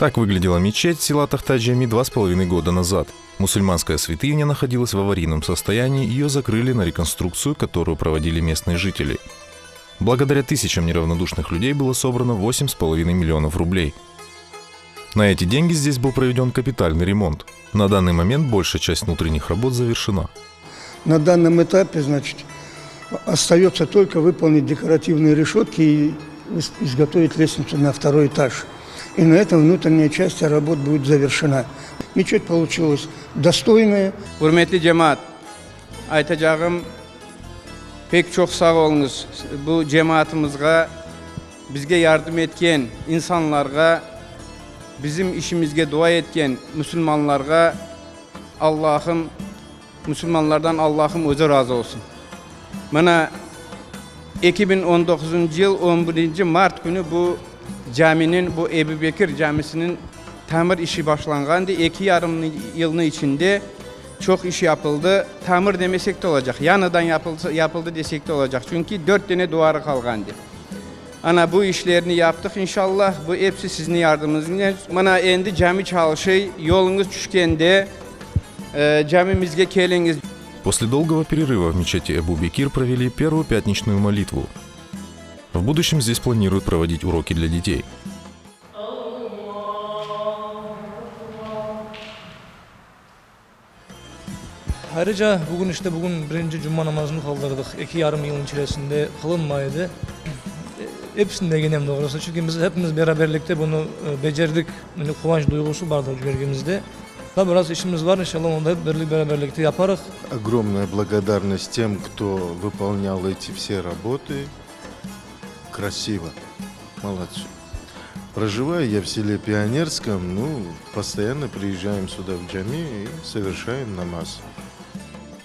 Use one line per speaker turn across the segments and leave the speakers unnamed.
Так выглядела мечеть села Тахта-Джами 2,5 года назад. Мусульманская святыня находилась в аварийном состоянии, ее закрыли на реконструкцию, которую проводили местные жители. Благодаря тысячам неравнодушных людей было собрано 8,5 миллионов рублей. На эти деньги здесь был проведен капитальный ремонт. На данный момент большая часть внутренних работ завершена.
На данном этапе, остается только выполнить декоративные решетки и изготовить лестницу на второй этаж. И на этом внутренняя часть работ будет завершена. Мечеть получилась достойная.
Hürmetli cemaat, aytacağım pek çok sağ olunuz. Bu cemaatımızga, bizge yardım etken insanlarga, bizim işimizge dua etken Müslümanlarga Müslümanlardan Allah'ım özü razı olsun. Mana 2019 yıl 11 Mart günü bu caminin, bu Ebu Bekir Camisi'nin tamir işi başlanğandı. 2,5 yılın içinde çok iş yapıldı. Tamir demesek de olacak. Yanıdan yapıldı desek de olacak. Çünkü 4 tane duvarı kalgandı. Ana bu işlerini yaptık inşallah. Bu hepsi sizin yardımınızla. Mana endi cami çalışı, yolunuz düşkende camimizge keliniz.
После долгого перерыва в мечети Эбу-Бекир провели первую пятничную молитву. В будущем здесь планируют проводить уроки для детей.
Ayrıca bugün birinci cuma namazını kaldırdık. 2,5 yılın içerisinde kılınmaydı. Hepsinde genem doğrusu. Çünkü biz hepimiz beraberlikte bunu becerdik. Yani kıvanç duygusu vardı görgümüzde. Da biraz işimiz var, inşallah onu da hep beraberlikte yaparız.
Огромная благодарность тем, кто выполнял эти все работы. Красиво. Молодцы. Проживаю я в селе Пионерском, постоянно приезжаем сюда в джами и совершаем намаз.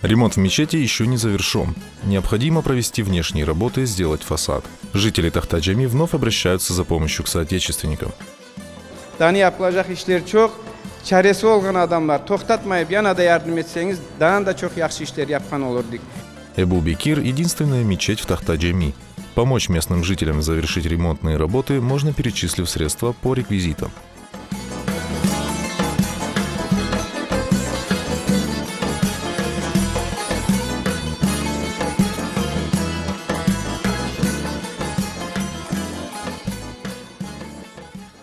Ремонт в мечети еще не завершен. Необходимо провести внешние работы и сделать фасад. Жители Тахта-Джами вновь обращаются за помощью к соотечественникам.
Daha yapılacak işler çok. Çaresi olgan adamlar toxtatmayıp yana da yardım etseniz daha da çok yaxşı işler yapkan olurduk.
Эбу-Бекир – единственная мечеть в Тахта-Джами. Помочь местным жителям завершить ремонтные работы можно, перечислив средства по реквизитам.